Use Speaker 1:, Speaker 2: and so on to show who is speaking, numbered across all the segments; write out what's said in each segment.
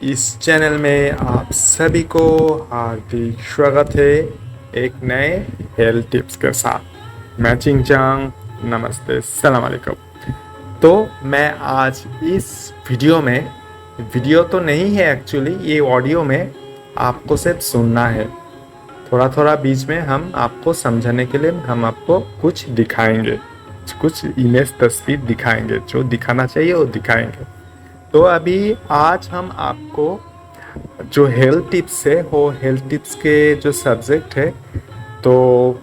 Speaker 1: इस चैनल में आप सभी को हार्दिक स्वागत है एक नए हेल्थ टिप्स के साथ। मैं चिंगचांग, नमस्ते, सलाम अलैकुम। तो मैं आज इस वीडियो तो नहीं है एक्चुअली, ये ऑडियो में आपको सिर्फ सुनना है। थोड़ा थोड़ा बीच में हम आपको समझाने के लिए हम आपको कुछ दिखाएंगे, कुछ इमेज तस्वीर दिखाएंगे, जो दिखाना चाहिए वो दिखाएंगे। तो अभी आज हम आपको जो हेल्थ टिप्स है वो हेल्थ टिप्स के जो सब्जेक्ट है, तो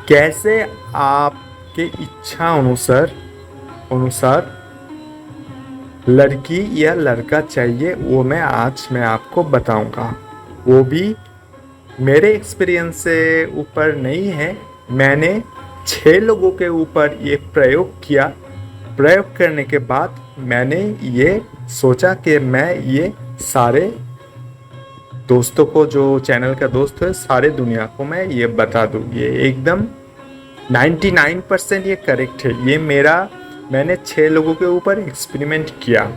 Speaker 1: कैसे आपके इच्छा अनुसार लड़की या लड़का चाहिए वो मैं आपको बताऊंगा। वो भी मेरे एक्सपीरियंस से ऊपर नहीं है, मैंने 6 लोगों के ऊपर ये प्रयोग किया। प्रयोग करने के बाद मैंने ये सोचा कि मैं ये सारे दोस्तों को, जो चैनल का दोस्त है, सारे दुनिया को मैं ये बता दूँ। ये एकदम 99% ये करेक्ट है। ये मैंने 6 लोगों के ऊपर एक्सपेरिमेंट किया,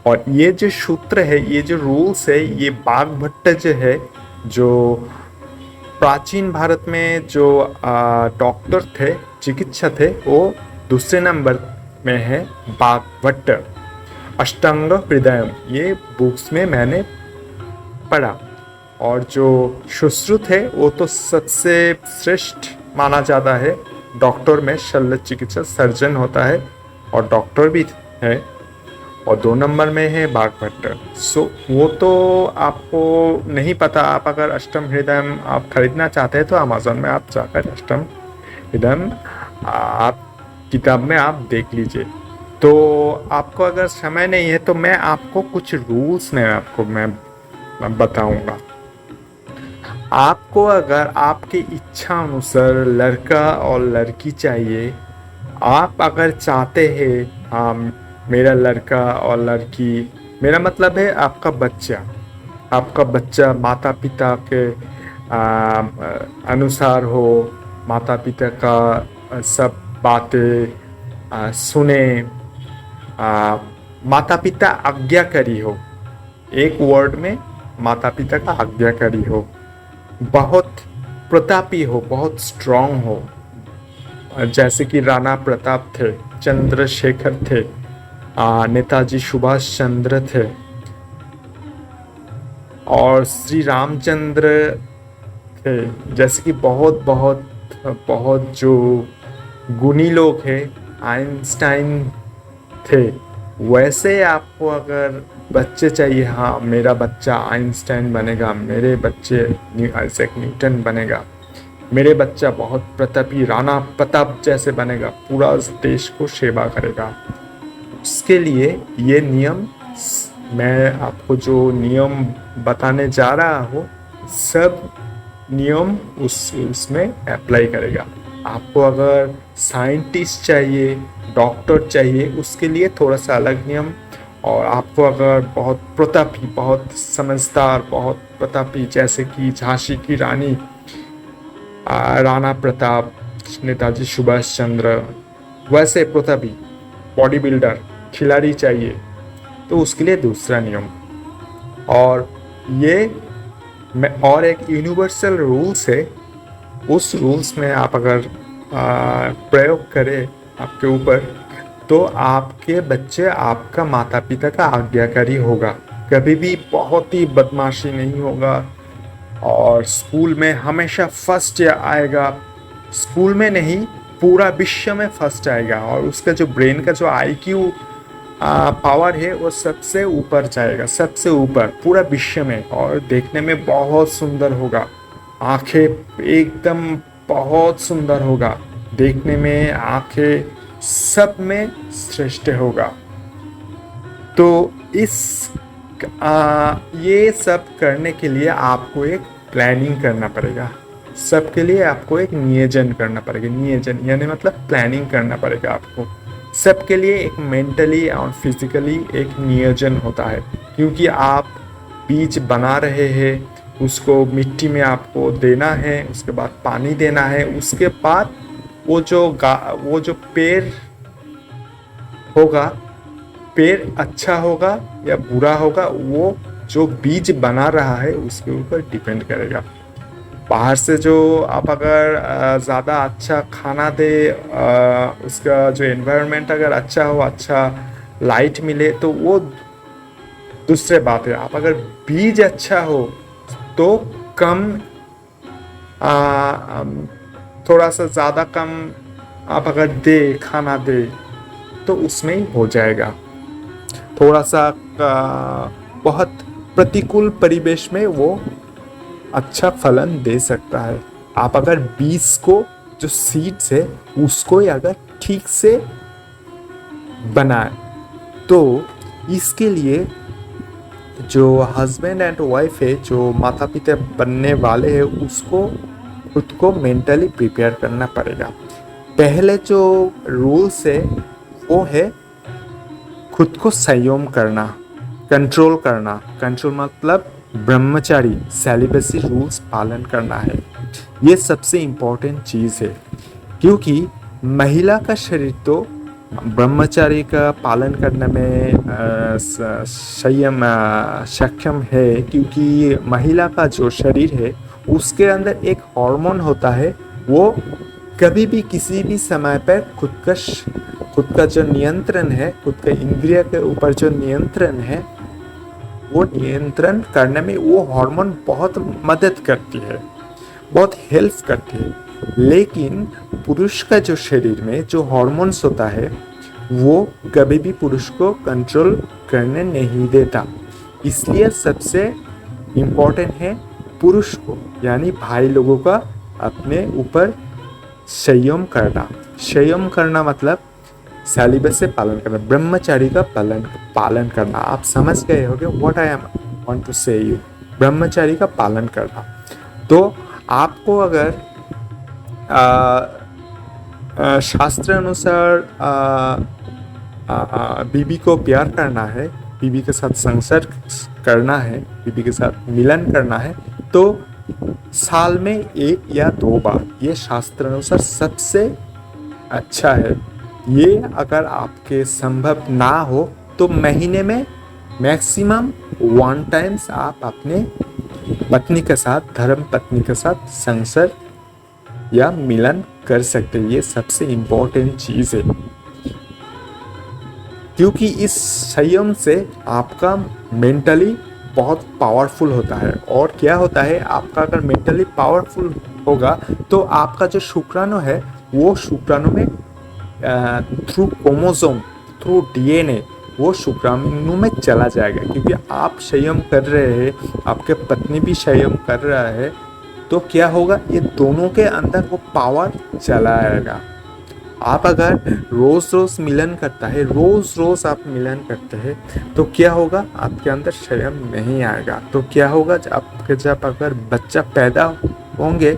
Speaker 1: और ये जो सूत्र है, ये जो रूल्स है, ये बाघभट्ट जो है, जो प्राचीन भारत में जो डॉक्टर थे, चिकित्सक थे, वो दूसरे नंबर में है बाघभट्ट। अष्टांग हृदयम, ये बुक्स में मैंने पढ़ा। और जो सुश्रुत है वो तो सबसे श्रेष्ठ माना जाता है। डॉक्टर में शल्य चिकित्सक सर्जन होता है और डॉक्टर भी है, और 2 नंबर में है बाघभट्ट। वो तो आपको नहीं पता। आप अगर अष्टम हृदय आप खरीदना चाहते हैं तो अमेज़न में आप जाकर अष्टम हृदय आप किताब में आप देख लीजिए। तो आपको अगर समय नहीं है तो मैं आपको कुछ रूल्स मैं बताऊंगा। आपको अगर आपकी इच्छा अनुसार लड़का और लड़की चाहिए, आप अगर चाहते हैं हाँ मेरा लड़का और लड़की, मेरा मतलब है आपका बच्चा माता पिता के अनुसार हो, माता पिता का सब बातें सुने, माता पिता आज्ञाकारी हो। एक वर्ड में माता पिता का आज्ञाकारी हो, बहुत प्रतापी हो, बहुत स्ट्रांग हो, जैसे कि राणा प्रताप थे, चंद्रशेखर थे, नेताजी सुभाष चंद्र थे, और श्री रामचंद्र थे। जैसे कि बहुत बहुत बहुत जो गुणी लोग हैं, आइंस्टाइन थे। वैसे आपको अगर बच्चे चाहिए, हाँ मेरा बच्चा आइंस्टाइन बनेगा, मेरे बच्चे आइजैक न्यूटन बनेगा, मेरे बच्चा बहुत प्रतापी राणा प्रताप जैसे बनेगा, पूरा देश को सेवा करेगा, उसके लिए ये नियम, मैं आपको जो नियम बताने जा रहा हूँ, सब नियम उसमें अप्लाई करेगा। आपको अगर साइंटिस्ट चाहिए, डॉक्टर चाहिए, उसके लिए थोड़ा सा अलग नियम। और आपको अगर बहुत प्रतापी, बहुत समझदार, बहुत प्रतापी, जैसे कि झांसी की रानी राणा प्रताप, नेताजी सुभाष चंद्र, वैसे प्रतापी बॉडी बिल्डर खिलाड़ी चाहिए, तो उसके लिए दूसरा नियम। और और एक यूनिवर्सल रूल्स है, उस रूल्स में आप अगर प्रयोग करें आपके ऊपर, तो आपके बच्चे आपका माता पिता का आज्ञाकारी होगा, कभी भी बहुत ही बदमाशी नहीं होगा, और स्कूल में हमेशा फर्स्ट आएगा। स्कूल में नहीं, पूरा विश्व में फर्स्ट आएगा, और उसका जो ब्रेन का जो IQ पावर है वो सबसे ऊपर जाएगा, सबसे ऊपर पूरा विश्व में। और देखने में बहुत सुंदर होगा, आंखें एकदम बहुत सुंदर होगा, देखने में आंखें सब में श्रेष्ठ होगा। तो ये सब करने के लिए आपको एक प्लानिंग करना पड़ेगा। सबके लिए आपको एक नियोजन करना पड़ेगा। नियोजन यानी मतलब प्लानिंग करना पड़ेगा आपको। सबके लिए एक मेंटली और फिजिकली एक नियोजन होता है, क्योंकि आप बीज बना रहे हैं, उसको मिट्टी में आपको देना है, उसके बाद पानी देना है, उसके बाद वो जो पेड़ होगा, पेड़ अच्छा होगा या बुरा होगा, वो जो बीज बना रहा है उसके ऊपर डिपेंड करेगा। बाहर से जो आप अगर ज़्यादा अच्छा खाना दे, उसका जो एनवायरनमेंट अगर अच्छा हो, अच्छा लाइट मिले, तो वो दूसरे बात है। आप अगर बीज अच्छा हो तो कम थोड़ा सा ज़्यादा कम आप अगर दे खाना दे तो उसमें ही हो जाएगा। थोड़ा सा बहुत प्रतिकूल परिवेश में वो अच्छा फलन दे सकता है। आप अगर बीज को, जो सीड्स है, उसको ही अगर ठीक से बनाए तो इसके लिए जो हस्बैंड एंड वाइफ है, जो माता पिता बनने वाले हैं, उसको खुद को मेंटली प्रिपेयर करना पड़ेगा। पहले जो रूल्स है वो है खुद को संयम करना, कंट्रोल करना। कंट्रोल मतलब ब्रह्मचारी, सेलिबेसी रूल्स पालन करना है। ये सबसे इम्पोर्टेंट चीज़ है, क्योंकि महिला का शरीर तो ब्रह्मचारी का पालन करने में संयम सक्षम है, क्योंकि महिला का जो शरीर है उसके अंदर एक हार्मोन होता है, वो कभी भी किसी भी समय पर खुद का जो नियंत्रण है, खुद का इंद्रिय के ऊपर जो नियंत्रण है, वो नियंत्रण करने में वो हार्मोन बहुत मदद करती है, बहुत हेल्प करती है। लेकिन पुरुष का जो शरीर में जो हार्मोन्स होता है वो कभी भी पुरुष को कंट्रोल करने नहीं देता। इसलिए सबसे इम्पोर्टेंट है पुरुष को, यानी भाई लोगों का अपने ऊपर संयम करना। संयम करना मतलब सेलिबस से पालन करना, ब्रह्मचारी का पालन करना। आप समझ गए होंगे what I am want to say you, ब्रह्मचारी का पालन करना। तो आपको अगर शास्त्र अनुसार बीबी को प्यार करना है, बीबी के साथ संसर्ग करना है, बीबी के साथ मिलन करना है, तो साल में 1 या 2 बार, ये शास्त्र अनुसार सबसे अच्छा है। ये अगर आपके संभव ना हो तो महीने में मैक्सिमम 1 टाइम्स आप अपने पत्नी के साथ, धर्म पत्नी के साथ संसर्ग या मिलन कर सकते हैं। ये सबसे इम्पोर्टेंट चीज़ है, क्योंकि इस संयम से आपका मेंटली बहुत पावरफुल होता है। और क्या होता है, आपका अगर मेंटली पावरफुल होगा तो आपका जो शुक्राणु है वो शुक्राणु में थ्रू क्रोमोसोम, थ्रू डीएनए वो शुक्राणु में चला जाएगा। क्योंकि आप संयम कर रहे हैं, आपके पत्नी भी संयम कर रहा है, तो क्या होगा, ये दोनों के अंदर वो पावर चला आएगा। आप अगर रोज़ रोज़ मिलन करता है, रोज़ आप मिलन करते हैं, तो क्या होगा, आपके अंदर संयम नहीं आएगा। तो क्या होगा, जब अगर बच्चा पैदा होंगे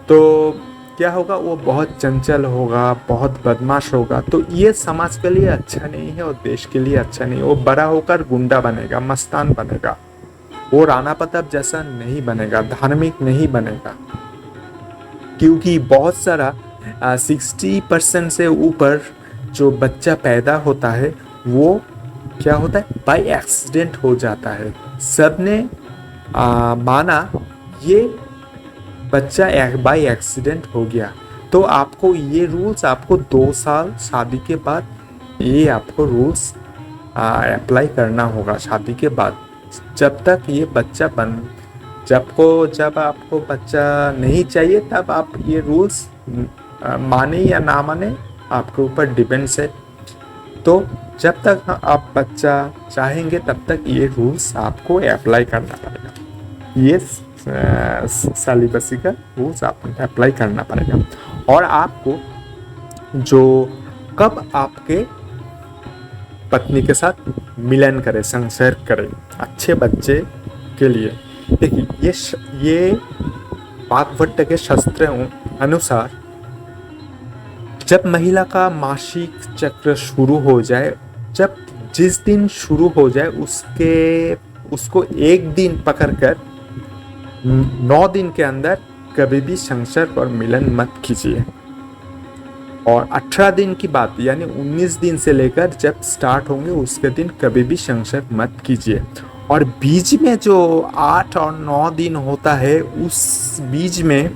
Speaker 1: तो क्या होगा, वो बहुत चंचल होगा, बहुत बदमाश होगा। तो ये समाज के लिए अच्छा नहीं है और देश के लिए अच्छा नहीं है। वो बड़ा होकर गुंडा बनेगा, मस्तान बनेगा, वो राणा प्रताप जैसा नहीं बनेगा, धार्मिक नहीं बनेगा। क्योंकि बहुत सारा 60% से ऊपर जो बच्चा पैदा होता है वो क्या होता है, बाय एक्सीडेंट हो जाता है। सबने माना ये बच्चा बाय एक्सीडेंट हो गया। तो आपको ये रूल्स, आपको 2 साल शादी के बाद ये आपको रूल्स अप्लाई करना होगा। शादी के बाद जब तक ये बच्चा जब आपको बच्चा नहीं चाहिए, तब आप ये रूल्स माने या ना माने आपके ऊपर डिपेंड्स है। तो जब तक आप बच्चा चाहेंगे तब तक ये रूल्स आपको अप्लाई करना पड़ेगा। ये सेलिबेसी का रूल्स आपको अप्लाई करना पड़ेगा। और आपको जो कब आपके पत्नी के साथ मिलन करे, संसर्ग करे अच्छे बच्चे के लिए, देखिए ये वाग्भट के शास्त्र अनुसार जब महिला का मासिक चक्र शुरू हो जाए, जिस दिन शुरू हो जाए उसको 1 दिन पकड़कर 9 दिन के अंदर कभी भी संसर्ग और मिलन मत कीजिए। और 18 दिन की बात, यानी 19 दिन से लेकर जब स्टार्ट होंगे उसके दिन कभी भी संसर्ग मत कीजिए। और बीच में जो 8 और 9 दिन होता है, उस बीच में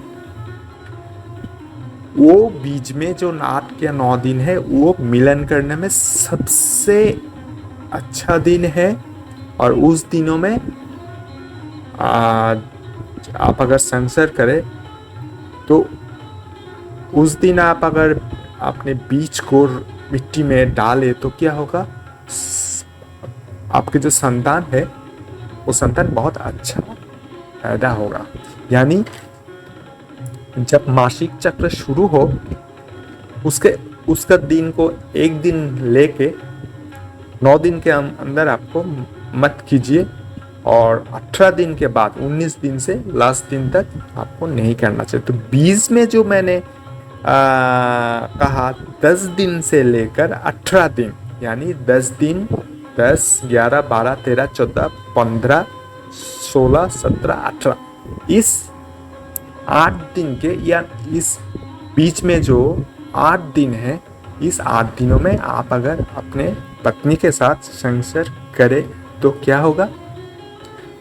Speaker 1: जो 8 या 9 दिन है, वो मिलन करने में सबसे अच्छा दिन है। और उस दिनों में आप अगर संसर्ग करें तो उस दिन आप अगर अपने बीज को मिट्टी में डाले तो क्या होगा, आपके जो संतान है वो संतान बहुत अच्छा पैदा होगा। यानी जब मासिक चक्र शुरू हो उसका दिन को एक दिन लेके 9 दिन के अंदर आपको मत कीजिए, और 18 दिन के बाद 19 दिन से लास्ट दिन तक आपको नहीं करना चाहिए। तो 20 में जो मैंने कहा 10 दिन से लेकर 18 दिन, यानी 10 दिन, 10, 11, 12, 13, 14, 15, 16, 17, 18, इस 8 दिन के या इस बीच में जो 8 दिन है, इस 8 दिनों में आप अगर अपने पत्नी के साथ संसर्ग करें तो क्या होगा,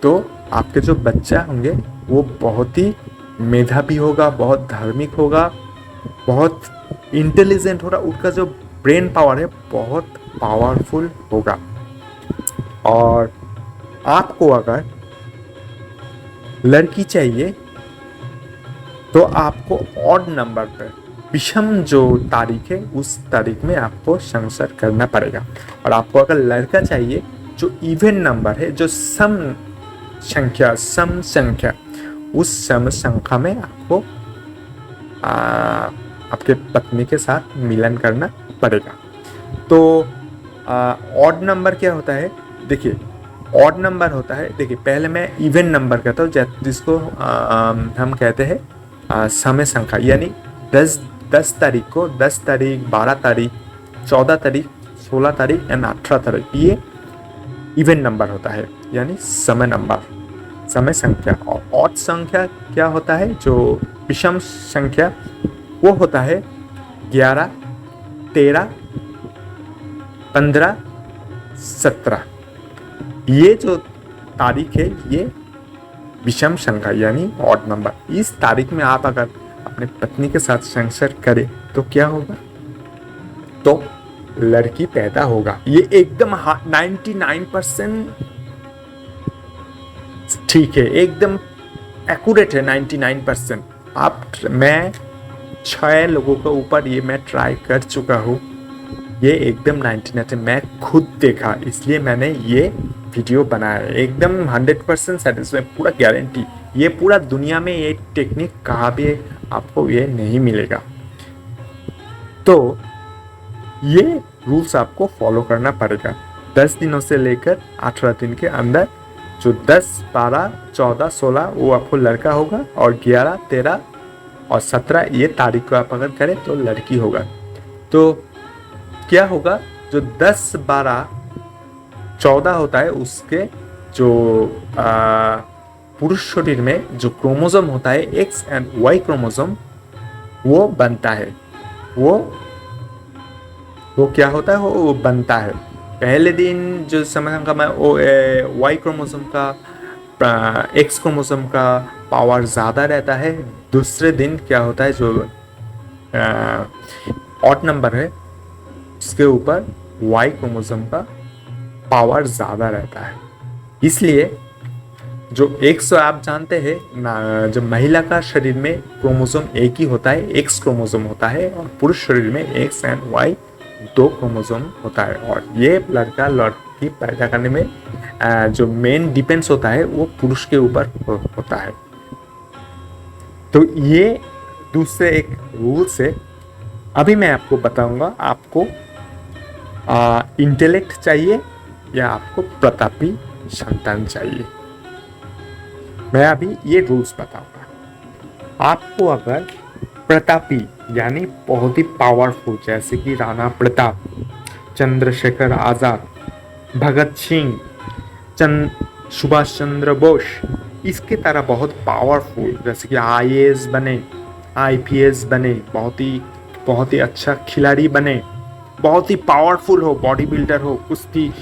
Speaker 1: तो आपके जो बच्चा होंगे वो बहुत ही मेधावी होगा, बहुत धार्मिक होगा, बहुत इंटेलिजेंट होगा, उसका जो ब्रेन पावर है बहुत पावरफुल होगा। और आपको अगर लड़की चाहिए तो आपको ऑड नंबर पर, विषम जो तारीख है उस तारीख में आपको संसर्ग करना पड़ेगा। और आपको अगर लड़का चाहिए जो इवन नंबर है, जो सम संख्या, उस सम संख्या में आपको आपके पत्नी के साथ मिलन करना पड़ेगा। तो ऑड नंबर क्या होता है, देखिए ऑड नंबर होता है, देखिए पहले मैं इवन नंबर कहता हूँ जिसको हम कहते हैं समय संख्या। यानी 10 तारीख को 10 तारीख, 12 तारीख, 14 तारीख, 16 तारीख एंड 18 तारीख, ये इवन नंबर होता है, यानी समय नंबर, समय संख्या। और ऑड संख्या क्या होता है, जो विषम संख्या, वो होता है 11, 13, 15, 17। ये जो तारीख है ये विषम संख्या यानी ऑड नंबर। इस तारीख में आप अगर अपने पत्नी के साथ संसर्ग करें तो क्या होगा, तो लड़की पैदा होगा। ये एकदम 99% ठीक है, एकदम एक्यूरेट है 99%। मैं 6 लोगों के ऊपर ये मैं ट्राई कर चुका हूँ, ये एकदम 99 मैं खुद देखा, इसलिए मैंने ये वीडियो बनाया। एकदम 100% सेटिस्फाई, पूरा गारंटी। ये पूरा दुनिया में ये टेक्निक कहाँ भी आपको ये नहीं मिलेगा। तो ये रूल्स आपको फॉलो करना पड़ेगा। 10 दिनों से लेकर 18 दिन के अंदर जो 10, 12, 14, 16 वो आपको लड़का होगा, और 11, 13 और 17 ये तारीख को आप अगर करें तो लड़की होगा। तो क्या होगा, जो 10, 12, 14 होता है उसके जो पुरुष शरीर में जो क्रोमोसोम होता है एक्स एंड वाई क्रोमोसोम, वो बनता है, वो क्या होता है, वो बनता है। पहले दिन जो समय का मैं वो वाई क्रोमोसोम का एक्स क्रोमोसोम का पावर ज़्यादा रहता है। दूसरे दिन क्या होता है, जो ऑड नंबर है उसके ऊपर वाई क्रोमोसोम का पावर ज़्यादा रहता है। इसलिए जो एक्स, आप जानते हैं ना, जो महिला का शरीर में क्रोमोसोम एक ही होता है, एक्स क्रोमोसोम होता है, और पुरुष शरीर में एक्स एंड वाई 2 क्रोमोसोम होता है। और ये लड़का लड़की पैदा करने में जो मेन डिपेंड्स होता है वो पुरुष के ऊपर होता है। तो ये दूसरे एक रूल से अभी मैं आपको बताऊंगा, आपको इंटेलेक्ट चाहिए या आपको प्रतापी संतान चाहिए। मैं अभी ये रूल्स बताऊंगा। आपको अगर प्रतापी यानी बहुत ही पावरफुल, जैसे कि राणा प्रताप, चंद्रशेखर आज़ाद, भगत सिंह, सुभाष चंद्र बोस, इसके तरह बहुत पावरफुल, जैसे कि IAS बने, IPS बने, बहुत ही अच्छा खिलाड़ी बने, बहुत ही पावरफुल हो, बॉडी बिल्डर हो, कुश्ती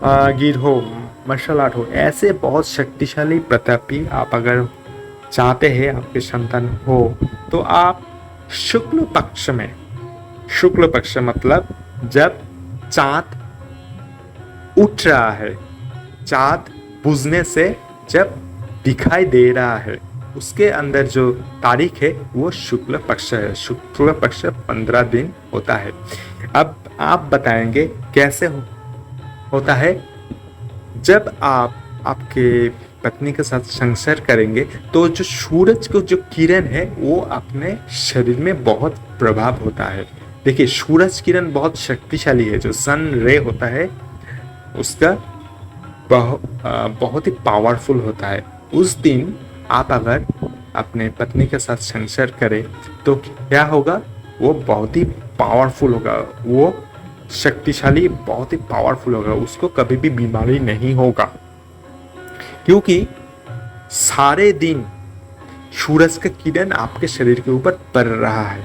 Speaker 1: गिर हो, मार्शल आर्ट हो, ऐसे बहुत शक्तिशाली प्रतापी आप अगर चाहते हैं आपके संतान हो, तो आप शुक्ल पक्ष मतलब जब चांद उठ रहा है, चांद बुझने से जब दिखाई दे रहा है, उसके अंदर जो तारीख है वो शुक्ल पक्ष है। शुक्ल पक्ष 15 दिन होता है। अब आप बताएंगे कैसे होता है। जब आप आपके पत्नी के साथ संसर्ग करेंगे तो जो सूरज को जो किरण है वो अपने शरीर में बहुत प्रभाव होता है। देखिए, सूरज किरण बहुत शक्तिशाली है, जो सन रे होता है उसका बहुत ही पावरफुल होता है। उस दिन आप अगर अपने पत्नी के साथ संसर्ग करें तो क्या होगा, वो बहुत ही पावरफुल होगा, वो शक्तिशाली बहुत ही पावरफुल होगा, उसको कभी भी बीमारी नहीं होगा, क्योंकि सारे दिन सूरज का किरण आपके शरीर के ऊपर पड़ रहा है।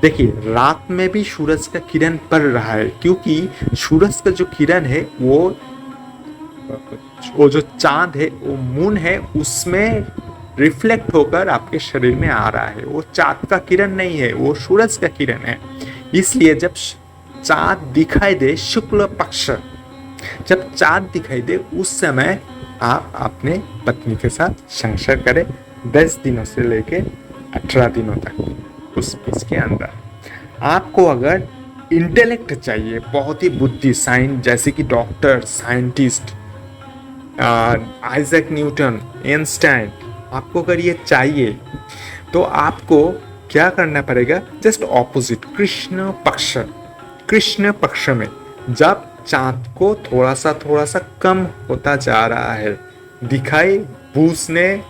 Speaker 1: देखिए, रात में भी सूरज का किरण पड़ रहा है, क्योंकि सूरज का जो किरण है वो जो चांद है, वो मून है, उसमें रिफ्लेक्ट होकर आपके शरीर में आ रहा है। वो चांद का किरण नहीं है, वो सूरज का किरण है। इसलिए जब चांद दिखाई दे, शुक्ल पक्ष जब चांद दिखाई दे, उस समय आप अपने पत्नी के साथ संसर्ग करें 10 दिनों से लेकर 18 दिनों तक। उस इसके अंदर आपको अगर इंटेलेक्ट चाहिए, बहुत ही बुद्धि, साइंस, जैसे कि doctor, scientist, Isaac Newton, Einstein, आपको अगर ये चाहिए तो आपको क्या करना पड़ेगा, जस्ट ऑपोजिट कृष्ण पक्ष में जब चांद को थोड़ा सा कम होता जा रहा है, दिखाई बूझने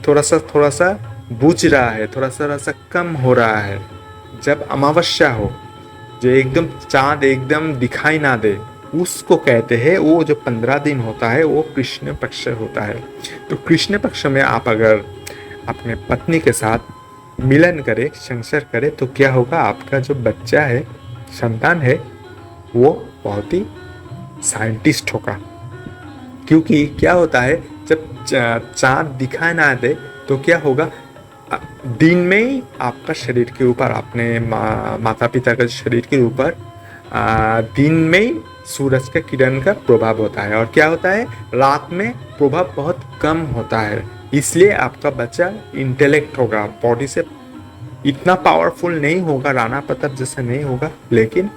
Speaker 1: थोड़ा सा बुझ रहा है, थोड़ा सा कम हो रहा है, जब अमावस्या हो, जो एकदम चांद एकदम दिखाई ना दे, उसको कहते हैं, वो जो 15 दिन होता है वो कृष्ण पक्ष होता है। तो कृष्ण पक्ष में आप अगर अपने पत्नी के साथ मिलन करें, संसर्ग करें, तो क्या होगा, आपका जो बच्चा है, संतान है, वो बहुत ही साइंटिस्ट होगा। क्योंकि क्या होता है, जब चांद दिखाई ना दे तो क्या होगा, दिन में ही आपका शरीर के ऊपर, अपने माता पिता के शरीर के ऊपर दिन में ही सूरज के किरण का प्रभाव होता है, और क्या होता है, रात में प्रभाव बहुत कम होता है। इसलिए आपका बच्चा इंटेलेक्ट होगा, बॉडी से इतना पावरफुल नहीं होगा, राणा प्रताप जैसा नहीं होगा, लेकिन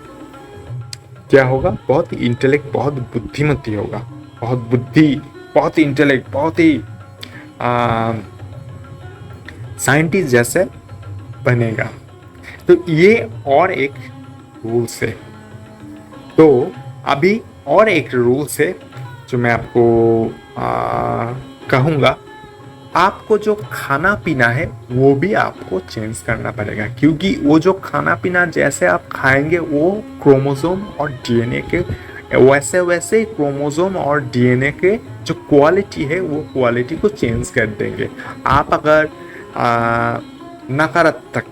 Speaker 1: क्या होगा, बहुत ही इंटेलेक्ट, बहुत बुद्धिमती होगा, बहुत बुद्धि, बहुत ही इंटेलेक्ट, बहुत ही साइंटिस्ट जैसे बनेगा। तो ये और एक रूल्स है। तो अभी और एक रूल्स है जो मैं आपको कहूँगा, आपको जो खाना पीना है वो भी आपको चेंज करना पड़ेगा, क्योंकि वो जो खाना पीना जैसे आप खाएंगे वो क्रोमोसोम और डीएनए के वैसे क्रोमोसोम और डीएनए के जो क्वालिटी है वो क्वालिटी को चेंज कर देंगे। आप अगर नकारात्मक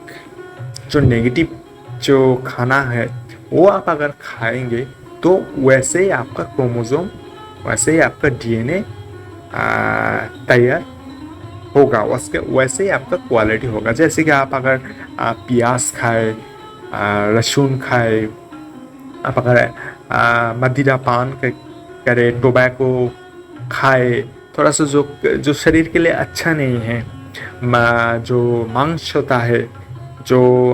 Speaker 1: जो नेगेटिव जो खाना है वो आप अगर खाएंगे तो वैसे ही आपका क्रोमोसोम, वैसे ही आपका डीएनए तैयार होगा, उसके वैसे ही आपका क्वालिटी होगा। जैसे कि आप अगर प्याज खाए, लहसुन खाए, आप अगर मदिरा पान करे, टोबैको खाए, थोड़ा सा जो शरीर के लिए अच्छा नहीं है, जो मांस होता है, जो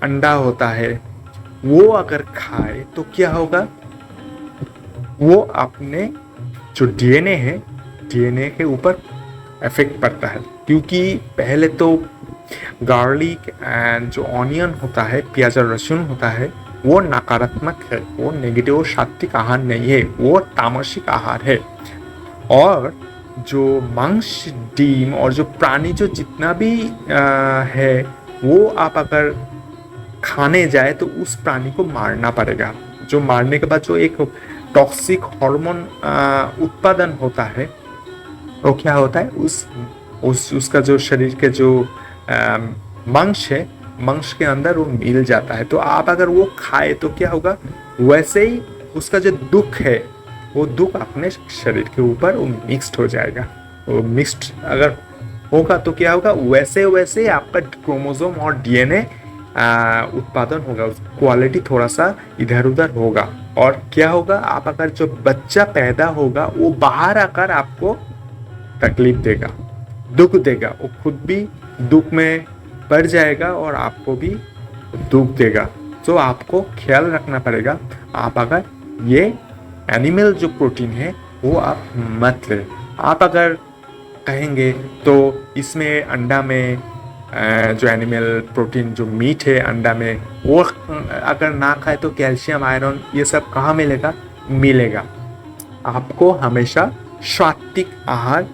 Speaker 1: अंडा होता है, वो अगर खाए तो क्या होगा, वो अपने जो डीएनए है, डीएनए के ऊपर इफेक्ट पड़ता है। क्योंकि पहले तो गार्लिक एंड जो ऑनियन होता है, प्याज और लहसुन होता है, वो नकारात्मक है, वो नेगेटिव और सात्विक आहार नहीं है, वो तामसिक आहार है। और जो मांस, डीम और जो प्राणी जो जितना भी है, वो आप अगर खाने जाए तो उस प्राणी को मारना पड़ेगा। जो मारने के बाद जो एक टॉक्सिक हार्मोन उत्पादन होता है, वो क्या होता है, उसका जो शरीर के जो मांस है, मांस के अंदर वो मिल जाता है। तो आप अगर वो खाए तो क्या होगा, वैसे ही उसका जो दुख है, वो दुख अपने शरीर के ऊपर वो मिक्स्ड हो जाएगा। वो मिक्स्ड अगर होगा तो क्या होगा, वैसे वैसे आपका क्रोमोसोम और डीएनए उत्पादन होगा, क्वालिटी थोड़ा सा इधर उधर होगा। और क्या होगा, आप अगर जो बच्चा पैदा होगा वो बाहर आकर आपको तकलीफ देगा, दुख देगा, वो खुद भी दुख में पड़ जाएगा और आपको भी दुख देगा। तो आपको ख्याल रखना पड़ेगा, आप अगर ये एनिमल जो प्रोटीन है वो आप मत लें। आप अगर कहेंगे तो इसमें अंडा में जो एनिमल प्रोटीन जो मीट है अंडा में, वो अगर ना खाए तो कैल्शियम आयरन ये सब कहाँ मिलेगा, मिलेगा। आपको हमेशा सात्विक आहार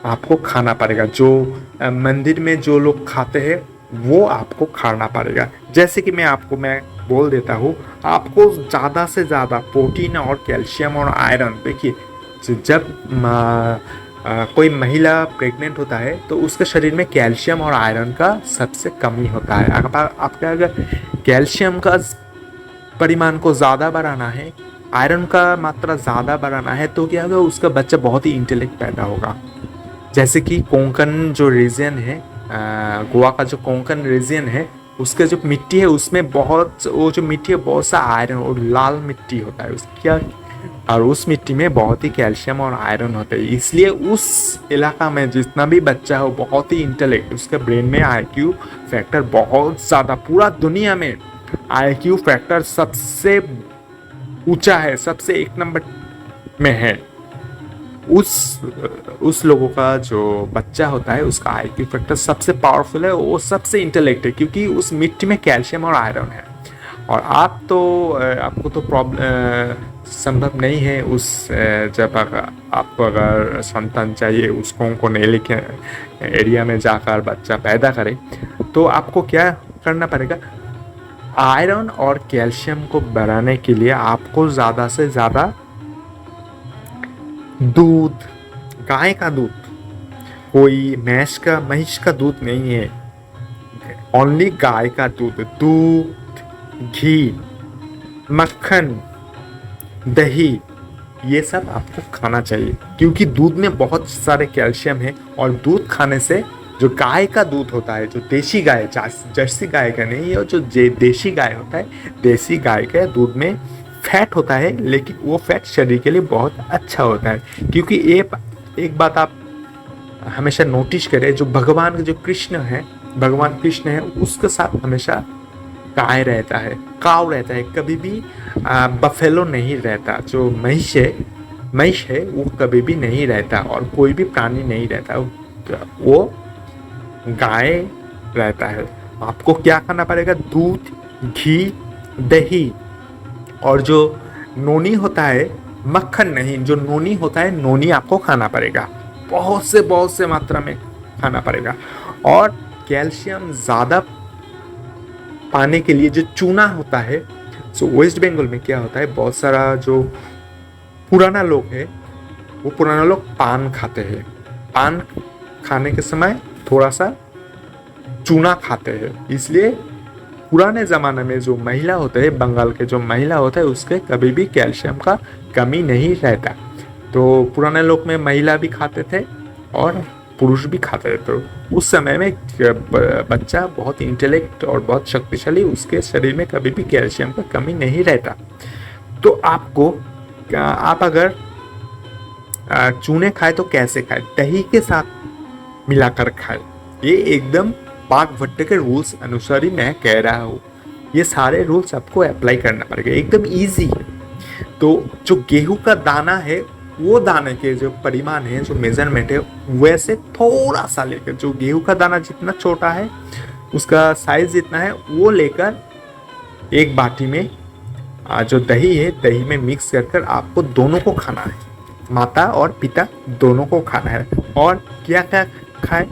Speaker 1: आपको खाना पड़ेगा। जो मंदिर में जो लोग खाते हैं वो आपको खाना पड़ेगा। जैसे कि मैं बोल देता हूँ, आपको ज़्यादा से ज़्यादा प्रोटीन और कैल्शियम और आयरन, देखिए जब कोई महिला प्रेग्नेंट होता है तो उसके शरीर में कैल्शियम और आयरन का सबसे कमी होता है। आपका अगर कैल्शियम का परिमाण को ज़्यादा बढ़ाना है, आयरन का मात्रा ज़्यादा बढ़ाना है, तो क्या होगा, उसका बच्चा बहुत ही इंटेलेक्ट पैदा होगा। जैसे कि कोंकण जो रीजन है, गोवा का जो कोंकण रीजन है, उसका जो मिट्टी है उसमें वो जो मिट्टी है बहुत सा आयरन और लाल मिट्टी होता है उसकी, और उस मिट्टी में बहुत ही कैल्शियम और आयरन होते हैं। इसलिए उस इलाका में जितना भी बच्चा हो बहुत ही इंटेलेक्ट, उसके ब्रेन में आईक्यू फैक्टर बहुत ज़्यादा, पूरा दुनिया में आईक्यू फैक्टर सबसे ऊंचा है, सबसे एक नंबर में है। उस लोगों का जो बच्चा होता है उसका आईक्यू फैक्टर सबसे पावरफुल है, वो सबसे इंटेलेक्ट है, क्योंकि उस मिट्टी में कैल्शियम और आयरन है। और आपको तो प्रॉब्लम संभव नहीं है जब आपको अगर संतान चाहिए उस कोने के एरिया में जाकर बच्चा पैदा करे, तो आपको क्या करना पड़ेगा, आयरन और कैल्शियम को बढ़ाने के लिए आपको ज़्यादा से ज़्यादा दूध, गाय का दूध, कोई महिष का दूध नहीं है, ओनली गाय का दूध, घी, मक्खन, दही, ये सब आपको खाना चाहिए, क्योंकि दूध में बहुत सारे कैल्शियम है। और दूध खाने से जो गाय का दूध होता है, जो देसी गाय, जर्सी गाय का नहीं है, जो देसी गाय होता है, देसी गाय के दूध में फैट होता है, लेकिन वो फैट शरीर के लिए बहुत अच्छा होता है। क्योंकि एक बात आप हमेशा नोटिस करें, जो भगवान भगवान कृष्ण है उसके साथ हमेशा गाय रहता है, काव रहता है, कभी भी बफेलो नहीं रहता। जो महिष है वो कभी भी नहीं रहता, और कोई भी प्राणी नहीं रहता, वो गाय रहता है। आपको क्या खाना पड़ेगा, दूध, घी, दही, और जो नोनी होता है, मक्खन नहीं, जो नोनी होता है, नोनी आपको खाना पड़ेगा, बहुत से मात्रा में खाना पड़ेगा। और कैल्शियम ज़्यादा पाने के लिए जो चूना होता है, सो वेस्ट बंगाल में क्या होता है, बहुत सारा जो पुराना लोग है, वो पुराना लोग पान खाते हैं, पान खाने के समय थोड़ा सा चूना खाते हैं। इसलिए पुराने ज़माने में जो महिला होते हैं, बंगाल के जो महिला होते हैं, उसके कभी भी कैल्शियम का कमी नहीं रहता। तो पुराने लोग में महिला भी खाते थे और पुरुष भी खाते थे। तो उस समय में बच्चा बहुत इंटेलेक्ट और बहुत शक्तिशाली, उसके शरीर में कभी भी कैल्शियम का कमी नहीं रहता। तो आप अगर चूने खाए तो कैसे खाए, दही के साथ मिलाकर खाए। ये एकदम पाक भट्ट के रूल्स अनुसार ही मैं कह रहा हूँ, ये सारे रूल्स आपको अप्लाई करना पड़ेगा, एकदम इजी है। तो जो गेहूं का दाना है, वो दाने के जो परिमाण है, जो मेजरमेंट है, वैसे थोड़ा सा लेकर, जो गेहूं का दाना जितना छोटा है उसका साइज जितना है, वो लेकर एक बाटी में जो दही है, दही में मिक्स कर आपको दोनों को खाना है, माता और पिता दोनों को खाना है। और क्या क्या खाए,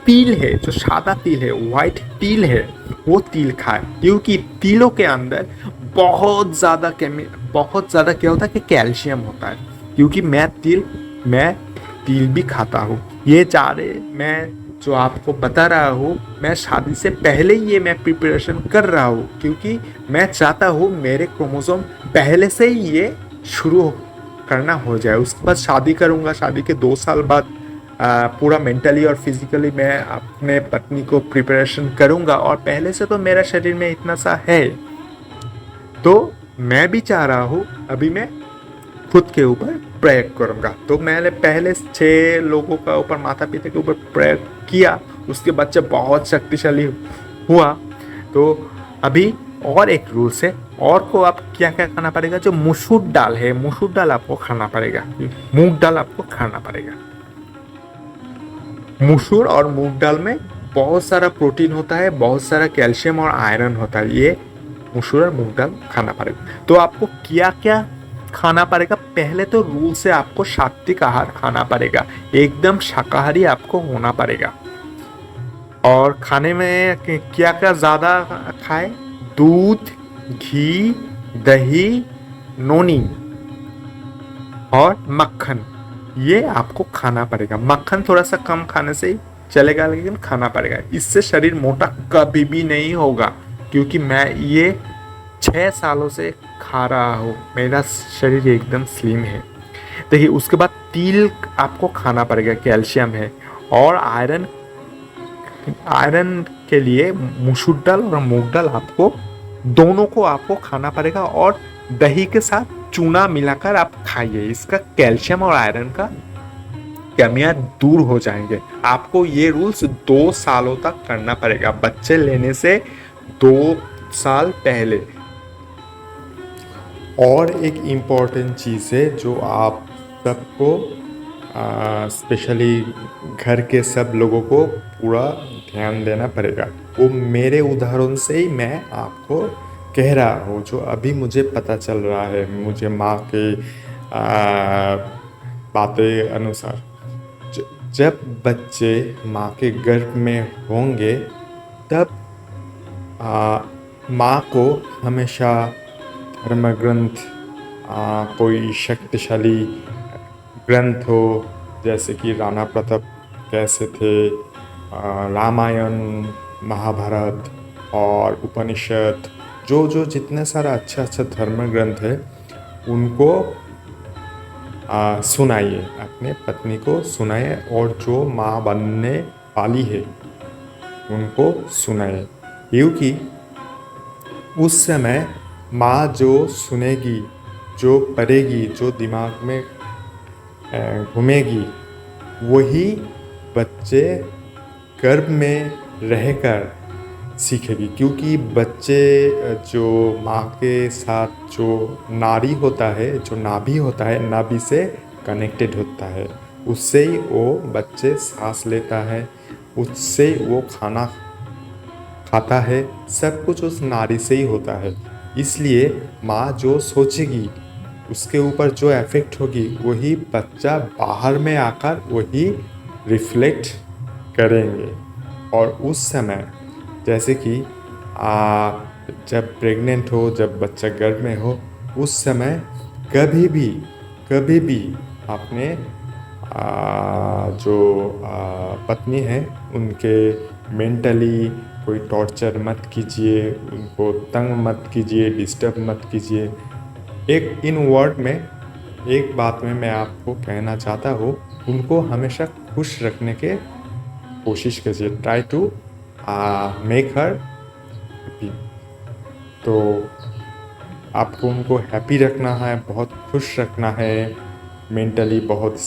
Speaker 1: तिल है, जो सादा तिल है, व्हाइट तिल है, वो तिल खाए, क्योंकि तिलों के अंदर बहुत ज़्यादा क्या होता है कि कैल्शियम होता है। क्योंकि मैं तिल भी खाता हूँ। ये चारे मैं जो आपको बता रहा हूँ, मैं शादी से पहले ही ये मैं प्रिपरेशन कर रहा हूँ, क्योंकि मैं चाहता हूँ मेरे क्रोमोसोम पहले से ही ये शुरू करना हो जाए, उसके बाद शादी करूँगा, शादी के 2 साल बाद पूरा मेंटली और फिजिकली मैं अपने पत्नी को प्रिपरेशन करूँगा, और पहले से तो मेरा शरीर में इतना सा है, तो मैं भी चाह रहा हूँ अभी मैं खुद के ऊपर प्रयोग करूँगा। तो मैंने पहले 6 लोगों का ऊपर, माता पिता के ऊपर प्रयोग किया, उसके बच्चे बहुत शक्तिशाली हुआ। तो अभी और एक रूल्स है, और को आप क्या क्या खाना पड़ेगा, जो मसूर दाल है, मसूर दाल आपको खाना पड़ेगा, मूंग दाल आपको खाना पड़ेगा। मसूर और मूंग दाल में बहुत सारा प्रोटीन होता है, बहुत सारा कैल्शियम और आयरन होता है, ये मसूर और मूंग दाल खाना पड़ेगा। तो आपको क्या क्या खाना पड़ेगा, पहले तो रूल से आपको सात्विक आहार खाना पड़ेगा, एकदम शाकाहारी आपको होना पड़ेगा। और खाने में क्या क्या ज़्यादा खाए, दूध, घी, दही, नोनी और मक्खन, ये आपको खाना पड़ेगा। मक्खन थोड़ा सा कम खाने से ही चलेगा, लेकिन खाना पड़ेगा, इससे शरीर मोटा कभी भी नहीं होगा, क्योंकि मैं ये 6 सालों से खा रहा हूँ, मेरा शरीर एकदम स्लिम है। देखिए, उसके बाद तिल आपको खाना पड़ेगा, कैल्शियम है। और आयरन, आयरन के लिए मसूर दाल और मूंग दाल आपको दोनों को आपको खाना पड़ेगा, और दही के साथ चूना मिलाकर आप खाइए, इसका कैल्शियम और आयरन का कमियां दूर हो जाएंगे। आपको ये रूल्स 2 सालों तक करना पड़ेगा, बच्चे लेने से 2 साल पहले। और एक इम्पॉर्टेंट चीज़ है जो आप सबको, स्पेशली घर के सब लोगों को पूरा ध्यान देना पड़ेगा। वो मेरे उदाहरण से ही मैं आपको कह रहा हूँ, जो अभी मुझे पता चल रहा है, मुझे माँ के बातें अनुसार। जब बच्चे माँ के गर्भ में होंगे, तब माँ को हमेशा धर्म ग्रंथ, कोई शक्तिशाली ग्रंथ हो, जैसे कि राणा प्रताप कैसे थे, रामायण, महाभारत और उपनिषद, जो जो जितने सारा अच्छा अच्छा धर्म ग्रंथ है, उनको सुनाइए, अपने पत्नी को सुनाइए, और जो माँ बनने वाली है उनको सुनाइए, क्योंकि उस समय माँ जो सुनेगी, जो पढ़ेगी, जो दिमाग में घूमेगी, वही बच्चे गर्भ में रहकर सीखेगी। क्योंकि बच्चे जो माँ के साथ जो नाड़ी होता है, जो नाभि होता है, नाभि से कनेक्टेड होता है, उससे ही वो बच्चे सांस लेता है, उससे वो खाना खाता है, सब कुछ उस नाड़ी से ही होता है। इसलिए माँ जो सोचेगी, उसके ऊपर जो इफेक्ट होगी, वही बच्चा बाहर में आकर वही रिफ्लेक्ट करेंगे। और उस समय, जैसे कि जब प्रेग्नेंट हो, जब बच्चा गर्भ में हो, उस समय कभी भी अपने जो पत्नी है, उनके मेंटली कोई टॉर्चर मत कीजिए, उनको तंग मत कीजिए, डिस्टर्ब मत कीजिए। एक इन वर्ड में, एक बात में मैं आपको कहना चाहता हूँ, उनको हमेशा खुश रखने के कोशिश कीजिए, try to make her happy. तो आपको उनको हैप्पी रखना है, बहुत खुश रखना है, मेंटली बहुत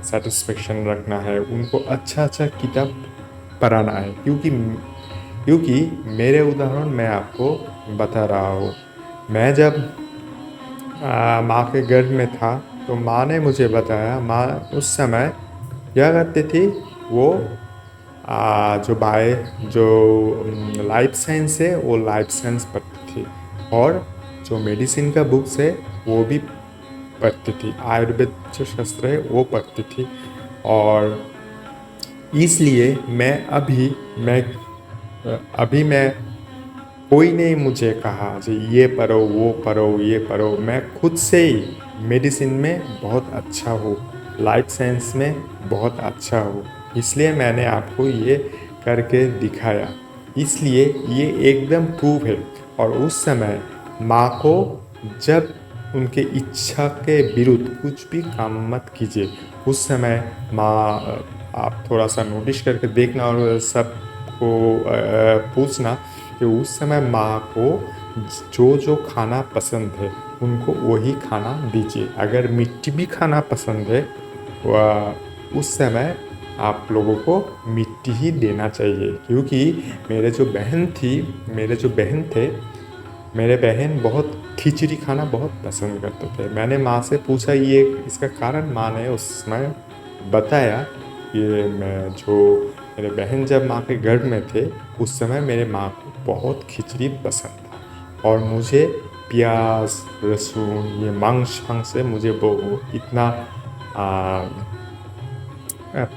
Speaker 1: सेटिस्फेक्शन रखना है, उनको अच्छा अच्छा किताब पढ़ाना है। क्योंकि मेरे उदाहरण मैं आपको बता रहा हूँ, मैं जब माँ के गर्भ में था, तो माँ ने मुझे बताया, माँ उस समय क्या करती थी, वो जो लाइफ साइंस है, वो लाइफ साइंस पढ़ती थी, और जो मेडिसिन का बुक्स है वो भी पढ़ती थी, आयुर्वेद जो शास्त्र है वो पढ़ती थी। और इसलिए मैं कोई ने मुझे कहा जी ये पढ़ो, वो पढ़ो, ये पढ़ो, मैं खुद से ही मेडिसिन में बहुत अच्छा हूँ, लाइफ साइंस में बहुत अच्छा हूँ, इसलिए मैंने आपको ये करके दिखाया। इसलिए ये एकदम प्रूफ है। और उस समय माँ को जब उनके इच्छा के विरुद्ध कुछ भी काम मत कीजिए। उस समय माँ, आप थोड़ा सा नोटिस करके देखना और सबको पूछना कि उस समय माँ को जो जो खाना पसंद है उनको वही खाना दीजिए। अगर मिट्टी भी खाना पसंद है उस समय आप लोगों को मिट्टी ही देना चाहिए। क्योंकि मेरे जो बहन थे, मेरे बहन बहुत खिचड़ी खाना बहुत पसंद करते थे। मैंने माँ से पूछा ये इसका कारण, माँ ने उस समय बताया कि मेरे बहन जब माँ के गर्भ में थे उस समय मेरे माँ को बहुत खिचड़ी पसंद था और मुझे प्याज लहसुन ये मांस से मुझे वो इतना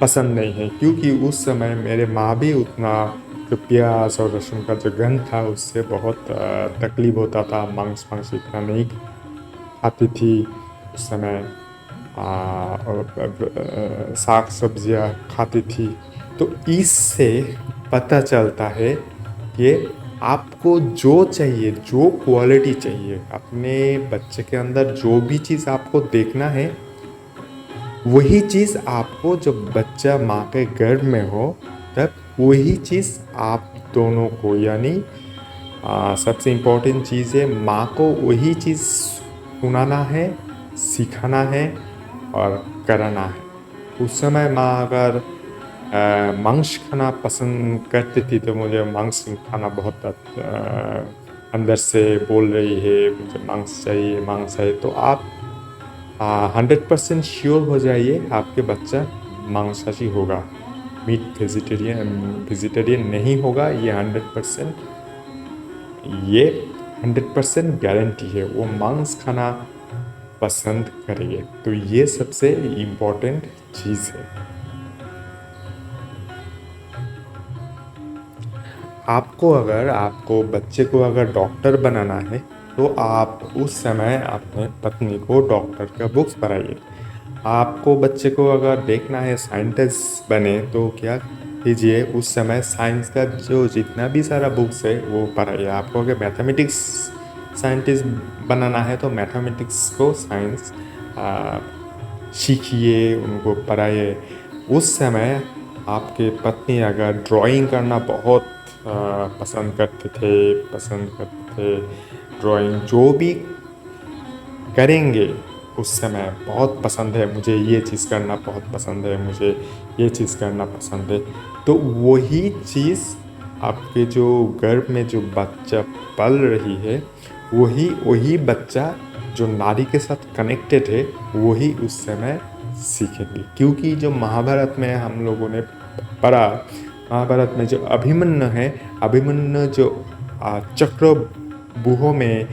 Speaker 1: पसंद नहीं है। क्योंकि उस समय मेरे माँ भी उतना जो प्याज और लहसुन का जो गंध था उससे बहुत तकलीफ होता था। मांस इतना नहीं खाती थी उस समय, और साग सब्जियाँ खाती थी। तो इससे पता चलता है कि आपको जो चाहिए, जो क्वालिटी चाहिए अपने बच्चे के अंदर, जो भी चीज़ आपको देखना है वही चीज़ आपको, जब बच्चा माँ के गर्भ में हो तब वही चीज़ आप दोनों को, यानी सबसे इम्पोर्टेंट चीज़ है माँ को वही चीज़ सुनाना है, सिखाना है और कराना है। उस समय माँ अगर मांस खाना पसंद करती थी तो मुझे मांस खाना बहुत अंदर से बोल रही है मुझे मांस चाहिए, तो आप 100% श्योर हो जाइए आपके बच्चा मांसाहारी होगा, मीट वेजिटेरियन नहीं होगा। ये 100% गारंटी है, वो मांस खाना पसंद करेंगे। तो ये सबसे इम्पोर्टेंट चीज़ है। आपको बच्चे को अगर डॉक्टर बनाना है तो आप उस समय अपने पत्नी को डॉक्टर का बुक्स पढ़ाइए। आपको बच्चे को अगर देखना है साइंटिस्ट बने तो क्या कीजिए, उस समय साइंस का जो जितना भी सारा बुक्स है वो पढ़ाइए। आपको अगर मैथमेटिक्स साइंटिस्ट बनाना है तो मैथमेटिक्स को साइंस सीखिए, उनको पढ़ाइए। उस समय आपके पत्नी अगर ड्राइंग करना बहुत पसंद करते थे, ड्राइंग जो भी करेंगे उस समय बहुत पसंद है, मुझे ये चीज़ करना बहुत पसंद है, मुझे ये चीज़ करना पसंद है, तो वही चीज़ आपके जो गर्भ में जो बच्चा पल रही है वही बच्चा जो नारी के साथ कनेक्टेड है वही उस समय सीखेंगे। क्योंकि जो महाभारत में हम लोगों ने पढ़ा, महाभारत में जो अभिमन्यु जो चक्रव्यूह में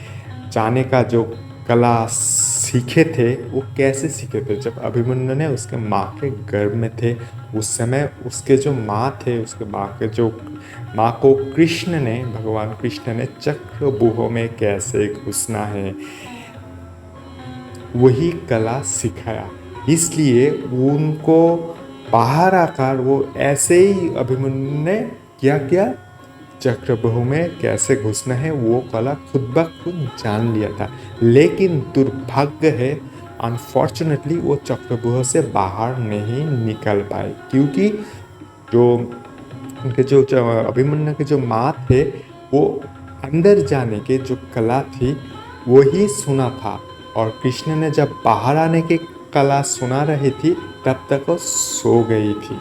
Speaker 1: जाने का जो कला सीखे थे वो कैसे सीखे थे, जब अभिमन्यु ने उसके माँ के गर्भ में थे उस समय उसके जो माँ थे, उसके माँ को भगवान कृष्ण ने चक्रव्यूह में कैसे घुसना है वही कला सिखाया। इसलिए उनको बाहर आकर वो ऐसे ही अभिमन्यु ने क्या चक्रव्यूह में कैसे घुसना है वो कला खुद ब खुद जान लिया था। लेकिन दुर्भाग्य है, अनफॉर्चुनेटली वो चक्रव्यूह से बाहर नहीं निकल पाए। क्योंकि जो उनके जो अभिमन्यु के जो माँ थे वो अंदर जाने के जो कला थी वही सुना था, और कृष्ण ने जब बाहर आने की कला सुना रही थी तब तक वो सो गई थी।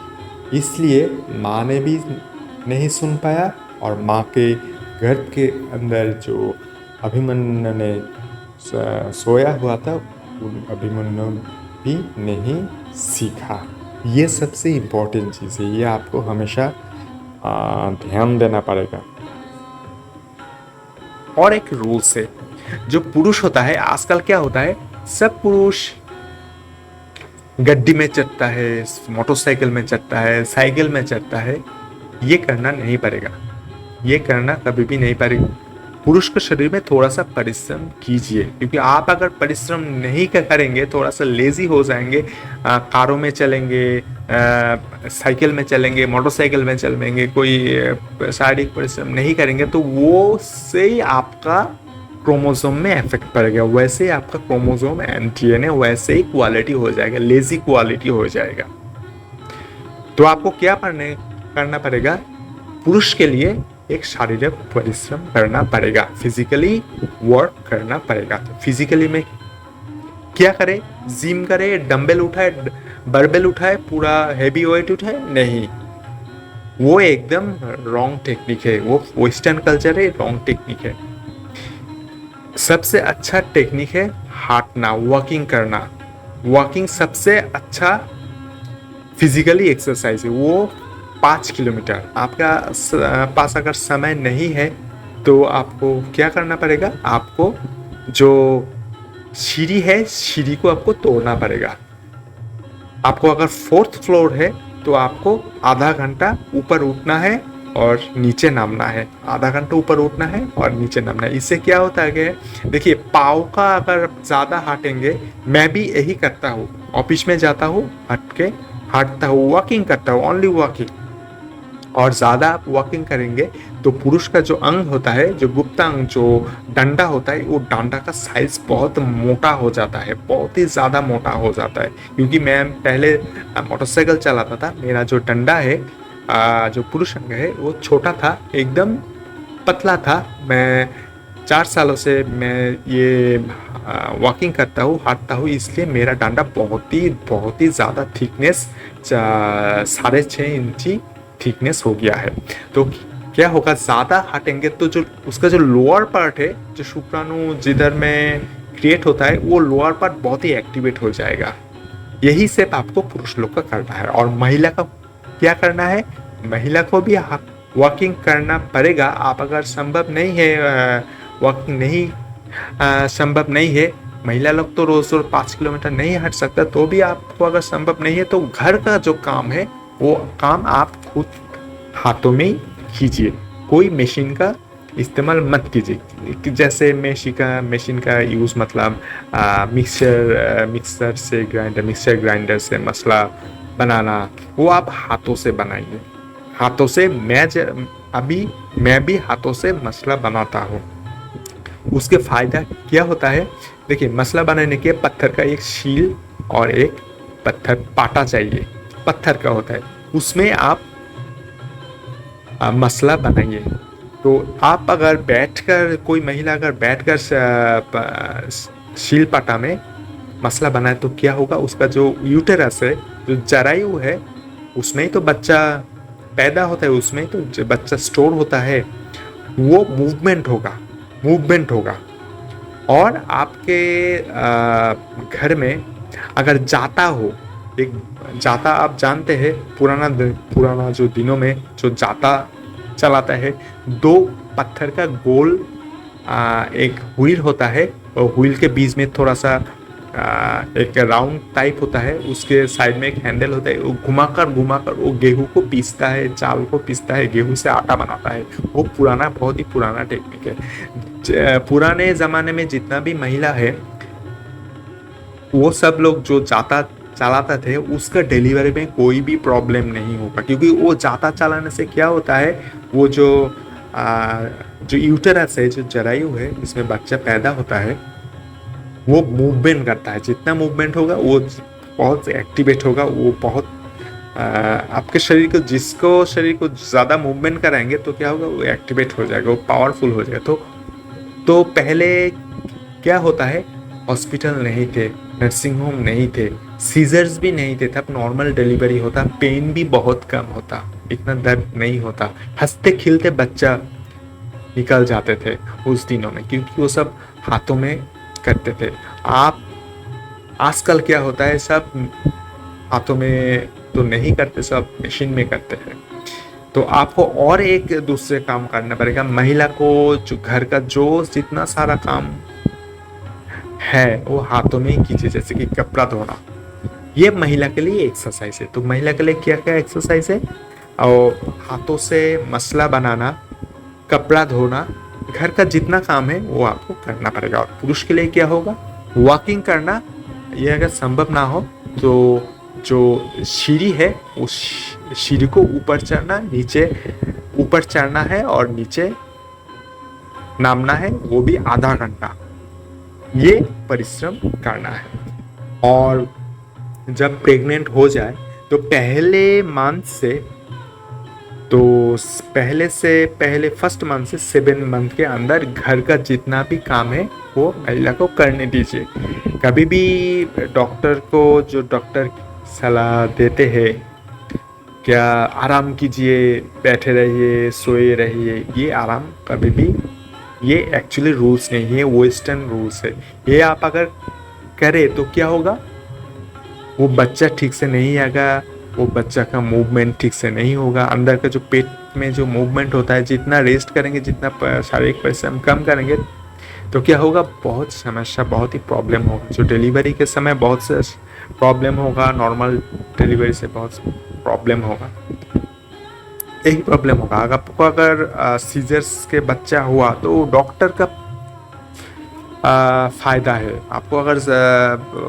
Speaker 1: इसलिए माँ ने भी नहीं सुन पाया और माँ के गर्भ के अंदर जो अभिमन्यु ने सोया हुआ था उन अभिमन्यु भी नहीं सीखा। ये सबसे इम्पोर्टेंट चीज़ है, ये आपको हमेशा ध्यान देना पड़ेगा। और एक रूल्स है, जो पुरुष होता है, आजकल क्या होता है सब पुरुष गड्डी में चढ़ता है, मोटरसाइकिल में चढ़ता है, साइकिल में चढ़ता है। ये करना नहीं पड़ेगा, ये करना कभी भी नहीं पड़ेगा। पुरुष के शरीर में थोड़ा सा परिश्रम कीजिए, क्योंकि आप अगर परिश्रम नहीं करेंगे, थोड़ा सा लेजी हो जाएंगे, कारों में चलेंगे, साइकिल में चलेंगे, मोटरसाइकिल में चलेंगे, कोई शारीरिक परिश्रम नहीं करेंगे तो वो से ही आपका क्रोमोसोम में इफेक्ट पड़ेगा, वैसे ही आपका क्रोमोसोम एंड डीएनए वैसे ही क्वालिटी हो जाएगा, लेजी क्वालिटी हो जाएगा। तो आपको क्या करना पड़ेगा, पुरुष के लिए एक शारीरिक परिश्रम करना पड़ेगा, फिजिकली वर्क करना पड़ेगा। तो फिजिकली में क्या करे, जिम करे, डंबल उठाए, बरबेल उठाए, पूरा हैवी वेट उठाए, नहीं, वो एकदम रॉन्ग टेक्निक है, वो वेस्टर्न कल्चर है, रॉन्ग टेक्निक है। सबसे अच्छा टेक्निक है हांटना, वॉकिंग करना। वॉकिंग सबसे अच्छा फिजिकली एक्सरसाइज है। वो 5 किलोमीटर, आपका पास अगर समय नहीं है तो आपको क्या करना पड़ेगा, आपको जो सीढ़ी है, सीढ़ी को आपको तोड़ना पड़ेगा। आपको अगर 4th फ्लोर है तो आपको आधा घंटा ऊपर उठना है और नीचे नामना है, आधा घंटा ऊपर उठना है और नीचे नामना है। इससे क्या होता है कि देखिए, पाँव का अगर ज़्यादा हटेंगे, मैं भी यही करता हूँ, ऑफिस में जाता हूँ, हटता हूँ, वॉकिंग करता हूँ, ओनली वॉकिंग। और ज़्यादा आप वॉकिंग करेंगे तो पुरुष का जो अंग होता है, जो गुप्ता अंग, जो डंडा होता है, वो डंडा का साइज बहुत मोटा हो जाता है, बहुत ही ज़्यादा मोटा हो जाता है। क्योंकि मैं पहले मोटरसाइकिल चलाता था, मेरा जो डंडा है, जो पुरुष अंग है, वो छोटा था, एकदम पतला था। मैं 4 सालों से मैं ये वॉकिंग करता हूँ, हटता हूँ, इसलिए मेरा डंडा बहुत ही ज़्यादा थिकनेस 6.5 इंची थिकनेस हो गया है। तो क्या होगा, ज़्यादा हटेंगे तो जो उसका जो लोअर पार्ट है, जो शुक्राणु जिधर में क्रिएट होता है, वो लोअर पार्ट बहुत ही एक्टिवेट हो जाएगा। यही सिर्फ आपको पुरुष लोग का करना है। और महिला का क्या करना है, महिला को भी वॉकिंग करना पड़ेगा। आप अगर संभव नहीं है, वॉकिंग नहीं संभव नहीं है, महिला लोग तो रोज 5 किलोमीटर नहीं हट सकता, तो भी आपको अगर संभव नहीं है तो घर का जो काम है वो काम आप खुद हाथों में कीजिए, कोई मशीन का इस्तेमाल मत कीजिए। जैसे मशीन का यूज़ मतलब मिक्सर ग्राइंडर से मसाला बनाना, वो आप हाथों से बनाइए। हाथों से मैं भी हाथों से मसाला बनाता हूँ। उसके फ़ायदा क्या होता है, देखिए, मसाला बनाने के पत्थर का एक शील और एक पत्थर पाटा चाहिए, पत्थर का होता है, उसमें आप मसाला बनाइए। तो आप अगर बैठकर, कोई महिला अगर बैठकर शील पाटा में मसाला बनाए तो क्या होगा, उसका जो यूटेरस है, जो जरायु है, उसमें ही तो बच्चा पैदा होता है, उसमें ही तो बच्चा स्टोर होता है, वो मूवमेंट होगा। और आपके घर में अगर जाता हो, एक जाता आप जानते हैं, पुराना जो दिनों में जो जाता चलाता है, 2 पत्थर का गोल एक व्हील होता है, और व्हील के बीच में थोड़ा सा एक राउंड टाइप होता है, उसके साइड में एक हैंडल होता है, वो घुमाकर वो गेहूं को पीसता है, चावल को पीसता है, गेहूं से आटा बनाता है। वो बहुत ही पुराना टेक्निक है। पुराने ज़माने में जितना भी महिला है, वो सब लोग जो जाता चलाते थे, उसका डिलीवरी में कोई भी प्रॉब्लम नहीं होगा। क्योंकि वो जाता चलाने से क्या होता है, वो जो यूटेरस है, जो जरायु है, इसमें बच्चा पैदा होता है, वो मूवमेंट करता है। जितना मूवमेंट होगा वो बहुत एक्टिवेट होगा, वो बहुत आपके शरीर को ज़्यादा मूवमेंट कराएंगे तो क्या होगा, वो एक्टिवेट हो जाएगा, वो पावरफुल हो जाएगा। तो पहले क्या होता है, हॉस्पिटल नहीं थे, नर्सिंग होम नहीं थे, सीजर्स भी नहीं थे, तब नॉर्मल डिलीवरी होता, पेन भी बहुत कम होता, इतना दर्द नहीं होता, हंसते खिलते बच्चा निकल जाते थे उस दिनों में, क्योंकि वो सब हाथों में करते थे। आप आजकल क्या होता है, सब हाथों में तो नहीं करते, सब मशीन में करते हैं। तो आपको और एक दूसरे काम करना पड़ेगा। महिला को जो घर का जो जितना सारा काम है वो हाथों में ही कीजिए, जैसे कि कपड़ा धोना, ये महिला के लिए एक्सरसाइज है। तो महिला के लिए क्या क्या एक्सरसाइज है, और हाथों से मसाला बनाना, कपड़ा धोना, घर का जितना काम है वो आपको करना पड़ेगा। और पुरुष के लिए क्या होगा, वॉकिंग करना। ये अगर संभव ना हो तो जो सीढ़ी है, उस सीढ़ी को ऊपर चढ़ना है और नीचे नामना है, वो भी आधा घंटा ये परिश्रम करना है। और जब प्रेग्नेंट हो जाए तो पहले मंथ से पहले फर्स्ट मंथ से 7 मंथ के अंदर घर का जितना भी काम है वो महिला को करने दीजिए। कभी भी डॉक्टर को, जो डॉक्टर सलाह देते हैं क्या आराम कीजिए, बैठे रहिए, सोए रहिए, ये आराम कभी भी, ये एक्चुअली रूल्स नहीं है, वेस्टर्न रूल्स है। ये आप अगर करें तो क्या होगा, वो बच्चा ठीक से नहीं आएगा, वो बच्चा का मूवमेंट ठीक से नहीं होगा, अंदर का जो पेट में जो मूवमेंट होता है, जितना रेस्ट करेंगे, जितना शारीरिक परिश्रम कम करेंगे तो क्या होगा, बहुत समस्या, बहुत ही प्रॉब्लम होगा। जो डिलीवरी के समय बहुत से प्रॉब्लम होगा, नॉर्मल डिलीवरी से बहुत प्रॉब्लम होगा, यही प्रॉब्लम होगा। आपको अगर सीजर्स के बच्चा हुआ तो डॉक्टर का फ़ायदा है। आपको अगर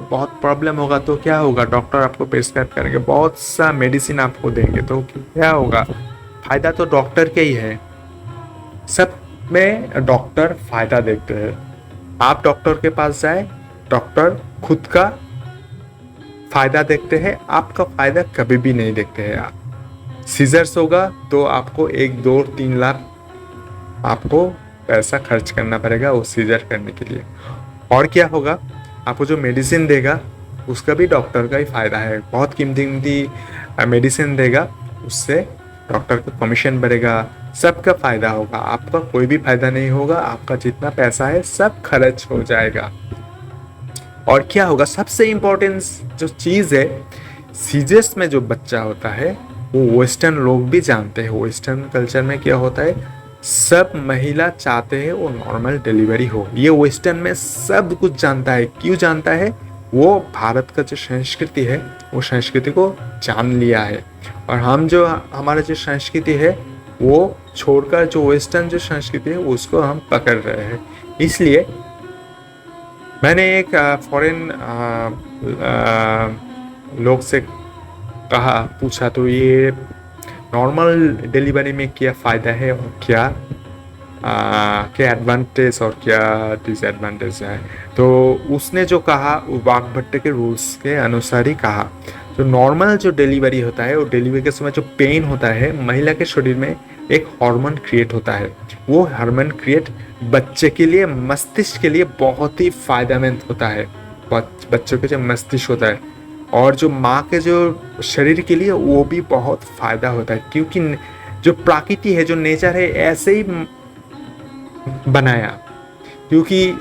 Speaker 1: बहुत प्रॉब्लम होगा तो क्या होगा, डॉक्टर आपको प्रिस्क्राइब करेंगे, बहुत सा मेडिसिन आपको देंगे, तो क्या होगा, फ़ायदा तो डॉक्टर के ही है। सब में डॉक्टर फ़ायदा देखते हैं। आप डॉक्टर के पास जाए, डॉक्टर खुद का फ़ायदा देखते हैं, आपका फ़ायदा कभी भी नहीं देखते हैं। आप सीजर्स होगा तो आपको 1, 2, 3 लाख आपको पैसा खर्च करना पड़ेगा वो सीजर करने के लिए। और क्या होगा, आपको जो मेडिसिन देगा उसका भी डॉक्टर का ही फ़ायदा है। बहुत कीमती मेडिसिन देगा, उससे डॉक्टर का कमीशन बढ़ेगा, सबका फ़ायदा होगा, आपका कोई भी फ़ायदा नहीं होगा। आपका जितना पैसा है सब खर्च हो जाएगा। और क्या होगा, सबसे इम्पोर्टेंट जो चीज़ है, सीजर्स में जो बच्चा होता है वो वेस्टर्न लोग भी जानते हैं। वेस्टर्न कल्चर में क्या होता है, सब महिला चाहते हैं वो नॉर्मल डिलीवरी हो। ये वेस्टर्न में सब कुछ जानता है। क्यों जानता है, वो भारत का जो संस्कृति है वो संस्कृति को जान लिया है। और हम जो हमारा जो संस्कृति है वो छोड़कर जो वेस्टर्न जो संस्कृति है उसको हम पकड़ रहे हैं। इसलिए मैंने एक फॉरेन लोग से पूछा तो ये नॉर्मल डिलीवरी में क्या फ़ायदा है और क्या एडवांटेज और क्या डिसएडवांटेज है। तो उसने जो कहा वो वाघभट्ट के रूल्स के अनुसार ही कहा। जो नॉर्मल जो डिलीवरी होता है, वो डिलीवरी के समय जो पेन होता है, महिला के शरीर में एक हार्मोन क्रिएट होता है। वो हार्मोन क्रिएट बच्चे के लिए, मस्तिष्क के लिए बहुत ही फायदेमंद होता है। बच्चों के जो मस्तिष्क होता है और जो माँ के जो शरीर के लिए वो भी बहुत फ़ायदा होता है। क्योंकि जो प्रकृति है, जो नेचर है, ऐसे ही बनाया। क्योंकि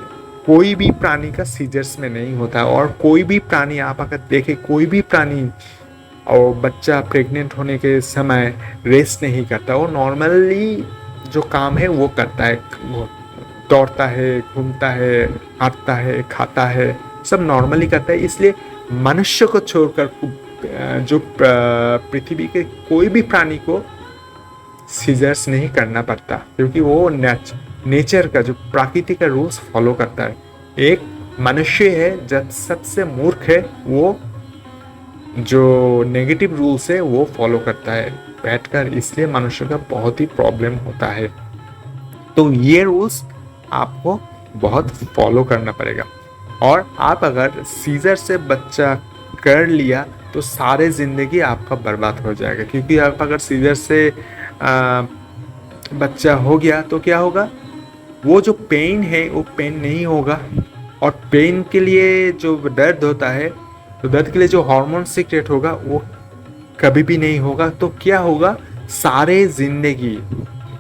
Speaker 1: कोई भी प्राणी का सीजर्स में नहीं होता। और कोई भी प्राणी, आप अगर देखें, कोई भी प्राणी और बच्चा प्रेग्नेंट होने के समय रेस्ट नहीं करता। वो नॉर्मली जो काम है वो करता है, वो दौड़ता है, घूमता है, हांटता है, खाता है, सब नॉर्मली करता है। इसलिए मनुष्य को छोड़कर जो पृथ्वी के कोई भी प्राणी को सीजर्स नहीं करना पड़ता, क्योंकि वो नेचर का जो प्रकृति का रूल्स फॉलो करता है। एक मनुष्य है जब सबसे मूर्ख है, वो जो नेगेटिव रूल्स है वो फॉलो करता है बैठकर। इसलिए मनुष्य का बहुत ही प्रॉब्लम होता है। तो ये रूल्स आपको बहुत फॉलो करना पड़ेगा। और आप अगर सीजर से बच्चा कर लिया तो सारे ज़िंदगी आपका बर्बाद हो जाएगा। क्योंकि आप अगर सीजर से बच्चा हो गया तो क्या होगा, वो जो पेन है वो पेन नहीं होगा। और पेन के लिए जो दर्द होता है, तो दर्द के लिए जो हार्मोन सीक्रेट होगा वो कभी भी नहीं होगा। तो क्या होगा, सारे ज़िंदगी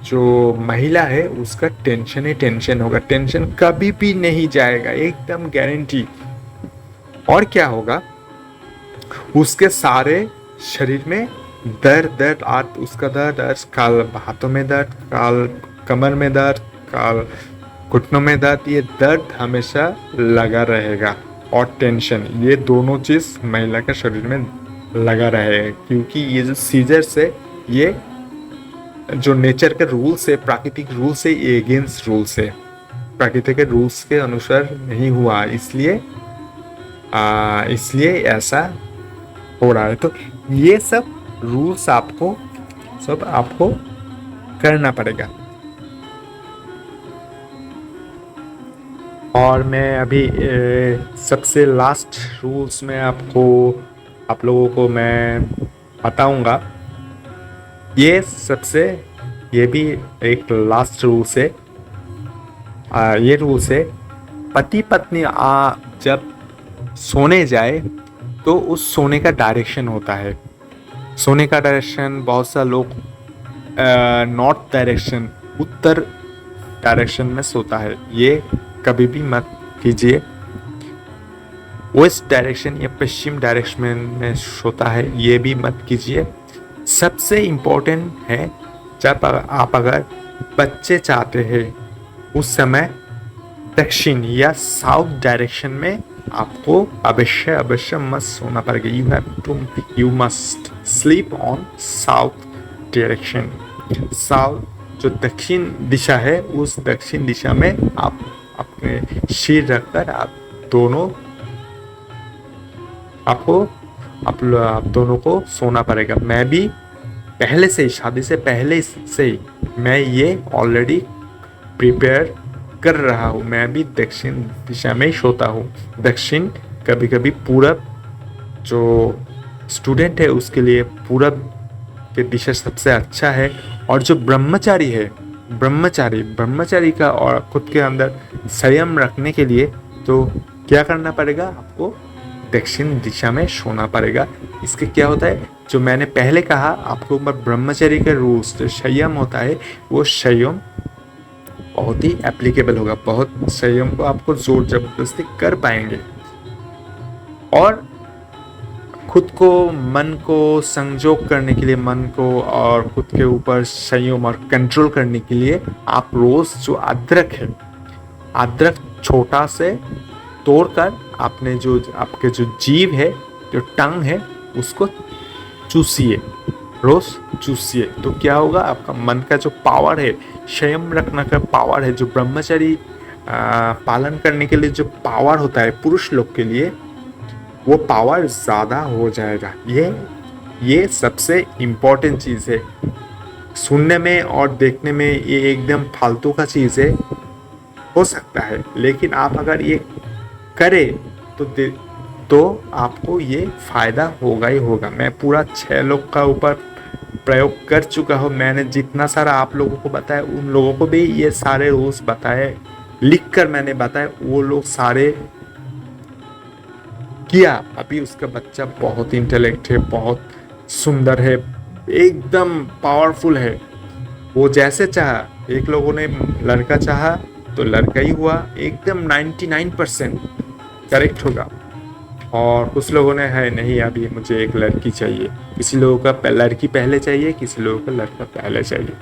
Speaker 1: जो महिला है उसका टेंशन ही टेंशन होगा, टेंशन कभी भी नहीं जाएगा, एकदम गारंटी। और क्या होगा, उसके सारे शरीर में दर्द उसका दर्द, काल हाथों में दर्द, काल कमर में दर्द, काल घुटनों में दर्द, ये दर्द हमेशा लगा रहेगा। और टेंशन, ये दोनों चीज़ महिला के शरीर में लगा रहेगा। क्योंकि ये जो सीजर से, ये जो नेचर के रूल्स है, प्राकृतिक रूल्स है, ये अगेंस्ट रूल्स है, प्राकृतिक के रूल्स के अनुसार नहीं हुआ। इसलिए ऐसा हो रहा है। तो ये सब रूल्स आपको करना पड़ेगा। और मैं अभी सबसे लास्ट रूल्स में आप लोगों को मैं बताऊंगा। ये भी एक लास्ट रूल्स है। ये रूल्स है, पति पत्नी जब सोने जाए तो उस सोने का डायरेक्शन होता है। सोने का डायरेक्शन बहुत सा लोग नॉर्थ डायरेक्शन, उत्तर डायरेक्शन में सोता है। ये कभी भी मत कीजिए। वेस्ट डायरेक्शन या पश्चिम डायरेक्शन में सोता है, ये भी मत कीजिए। सबसे इम्पोर्टेंट है, जब आप अगर बच्चे चाहते हैं उस समय दक्षिण या साउथ डायरेक्शन में आपको अवश्य मत सोना पड़ेगा। You must sleep on south direction. South जो दक्षिण दिशा है, उस दक्षिण दिशा में आप अपने सिर रखकर आप दोनों को सोना पड़ेगा। मैं भी पहले से ही, शादी से पहले से ही मैं ये ऑलरेडी प्रिपेयर कर रहा हूँ। मैं भी दक्षिण दिशा में ही सोता हूँ। दक्षिण, कभी कभी पूरब, जो स्टूडेंट है उसके लिए पूरब की दिशा सबसे अच्छा है। और जो ब्रह्मचारी है, ब्रह्मचारी का और खुद के अंदर संयम रखने के लिए तो क्या करना पड़ेगा, आपको दक्षिण दिशा में सोना पड़ेगा। इसके क्या होता है, जो मैंने पहले कहा आपको, ब्रह्मचर्य के रूल्स, जो संयम होता है वो संयम बहुत ही एप्लीकेबल होगा। बहुत संयम को आपको जोर जबरदस्ती कर पाएंगे। और खुद को, मन को संजोग करने के लिए, मन को और खुद के ऊपर संयम और कंट्रोल करने के लिए आप रोज जो अदरक है, अदरक छोटा से तोड़कर आपने आपके जो जीभ है, जो टंग है, उसको चूसिए, रोज चूसिए। तो क्या होगा, आपका मन का जो पावर है, संयम रखने का पावर है, जो ब्रह्मचर्य पालन करने के लिए जो पावर होता है पुरुष लोग के लिए, वो पावर ज़्यादा हो जाएगा। ये सबसे इम्पोर्टेंट चीज़ है। सुनने में और देखने में ये एकदम फालतू का चीज़ है, हो सकता है, लेकिन आप अगर ये करें तो आपको ये फायदा होगा ही होगा। मैं पूरा 6 लोग का ऊपर प्रयोग कर चुका हूँ। मैंने जितना सारा आप लोगों को बताया, उन लोगों को भी ये सारे रूल्स बताए, लिखकर मैंने बताया, वो लोग सारे किया। अभी उसका बच्चा बहुत इंटेलेक्ट है, बहुत सुंदर है, एकदम पावरफुल है। वो जैसे चाहा, एक लोगों ने लड़का चाहा तो लड़का ही हुआ, एकदम 99% करेक्ट होगा। और कुछ लोगों ने है नहीं, अभी मुझे एक लड़की चाहिए, किसी लोगों का लड़की पहले चाहिए, किसी लोगों का लड़का पहले चाहिए।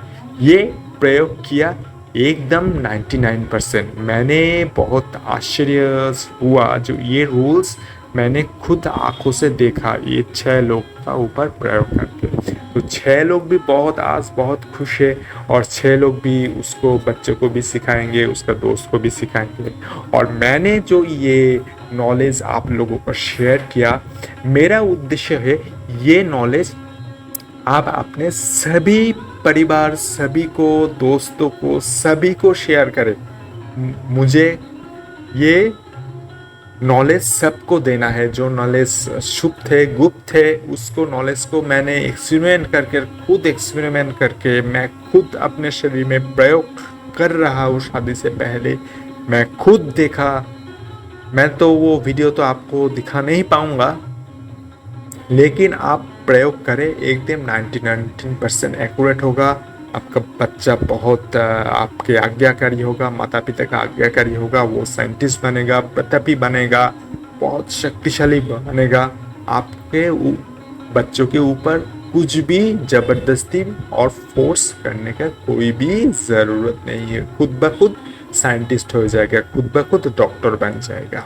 Speaker 1: ये प्रयोग किया एकदम 99%। मैंने बहुत आश्चर्य हुआ, जो ये रूल्स मैंने खुद आंखों से देखा, ये 6 लोग का ऊपर प्रयोग करके। तो 6 लोग भी बहुत खुश है, और 6 लोग भी उसको, बच्चे को भी सिखाएंगे, उसका दोस्त को भी सिखाएंगे। और मैंने जो ये नॉलेज आप लोगों को शेयर किया, मेरा उद्देश्य है ये नॉलेज आप अपने सभी परिवार, सभी को, दोस्तों को, सभी को शेयर करें। मुझे ये नॉलेज सबको देना है। जो नॉलेज सुप्त है, गुप्त है, उसको नॉलेज को मैंने खुद एक्सपेरिमेंट करके मैं खुद अपने शरीर में प्रयोग कर रहा हूँ। शादी से पहले मैं खुद देखा। मैं तो वो वीडियो तो आपको दिखा नहीं पाऊँगा, लेकिन आप प्रयोग करें, एकदम 99% एक्यूरेट होगा। आपका बच्चा बहुत आपके आज्ञाकारी होगा, माता पिता का आज्ञाकारी होगा। वो साइंटिस्ट बनेगा, प्रतापी बनेगा, बहुत शक्तिशाली बनेगा। आपके बच्चों के ऊपर कुछ भी जबरदस्ती और फोर्स करने का कोई भी ज़रूरत नहीं है। खुद ब खुद साइंटिस्ट हो जाएगा, खुद ब खुद डॉक्टर बन जाएगा।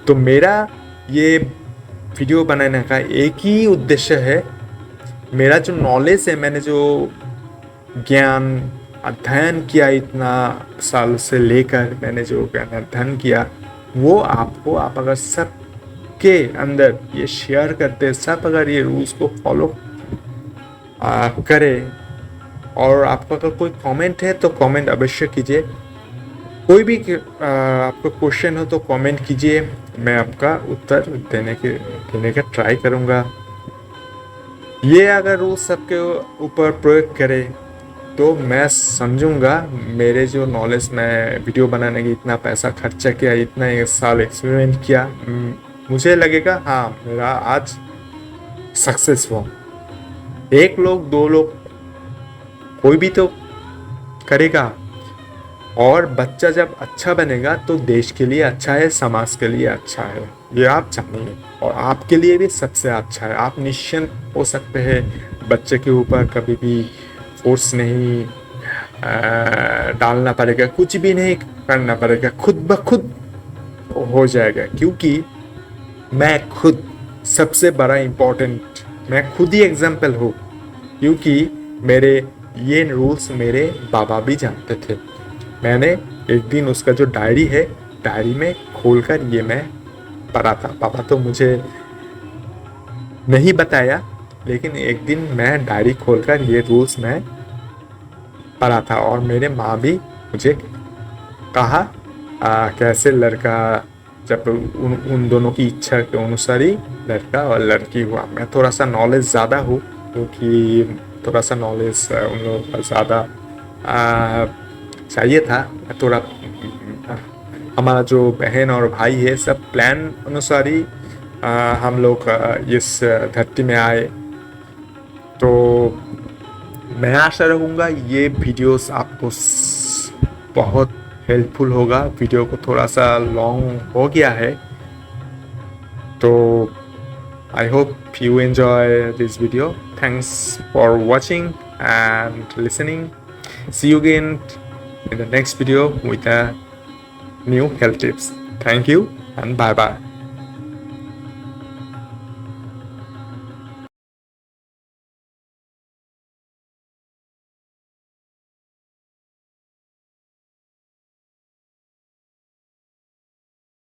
Speaker 1: तो मेरा ये वीडियो बनाने का एक ही उद्देश्य है, मेरा जो नॉलेज है, मैंने जो ज्ञान अध्ययन किया इतना साल से लेकर, मैंने जो ज्ञान अध्ययन किया, वो आपको, आप अगर सब के अंदर ये शेयर करते, सब अगर ये रूल्स को फॉलो करें, और आपका अगर कोई कमेंट है तो कमेंट अवश्य कीजिए। कोई भी आपको क्वेश्चन हो तो कमेंट कीजिए, मैं आपका उत्तर देने का ट्राई करूँगा। ये अगर रूल सबके ऊपर प्रयोग करे तो मैं समझूंगा मेरे जो नॉलेज, मैं वीडियो बनाने की इतना पैसा खर्चा किया, इतना एक साल एक्सपेरिमेंट किया, मुझे लगेगा हाँ मेरा आज सक्सेस हुआ। एक लोग दो लोग कोई भी तो करेगा, और बच्चा जब अच्छा बनेगा तो देश के लिए अच्छा है, समाज के लिए अच्छा है, ये आप जानिए। और आपके लिए भी सबसे अच्छा है। आप निश्चिंत हो सकते हैं, बच्चे के ऊपर कभी भी फोर्स नहीं डालना पड़ेगा, कुछ भी नहीं करना पड़ेगा, खुद ब खुद हो जाएगा। क्योंकि मैं खुद सबसे बड़ा इम्पोर्टेंट, मैं खुद ही एग्जाम्पल हूँ। क्योंकि मेरे ये रूल्स मेरे बाबा भी जानते थे। मैंने एक दिन उसका जो डायरी है, डायरी में खोलकर ये मैं पढ़ा था। पापा तो मुझे नहीं बताया, लेकिन एक दिन मैं डायरी खोलकर ये रूल्स मैं पढ़ा था। और मेरे माँ भी मुझे कहा कैसे लड़का, जब उन दोनों की इच्छा के अनुसार ही लड़का और लड़की हुआ। मैं थोड़ा सा नॉलेज ज़्यादा हूँ, क्योंकि थोड़ा सा नॉलेज उन लोगों का ज़्यादा चाहिए था। थोड़ा हमारा जो बहन और भाई है, सब प्लान अनुसार ही हम लोग इस धरती में आए। तो मैं आशा रखूँगा ये वीडियोस आपको बहुत हेल्पफुल होगा। वीडियो को थोड़ा सा लॉन्ग हो गया है, तो I hope you enjoy this video. Thanks for watching and listening. See you again in the next video with a new health tips. Thank you and bye bye.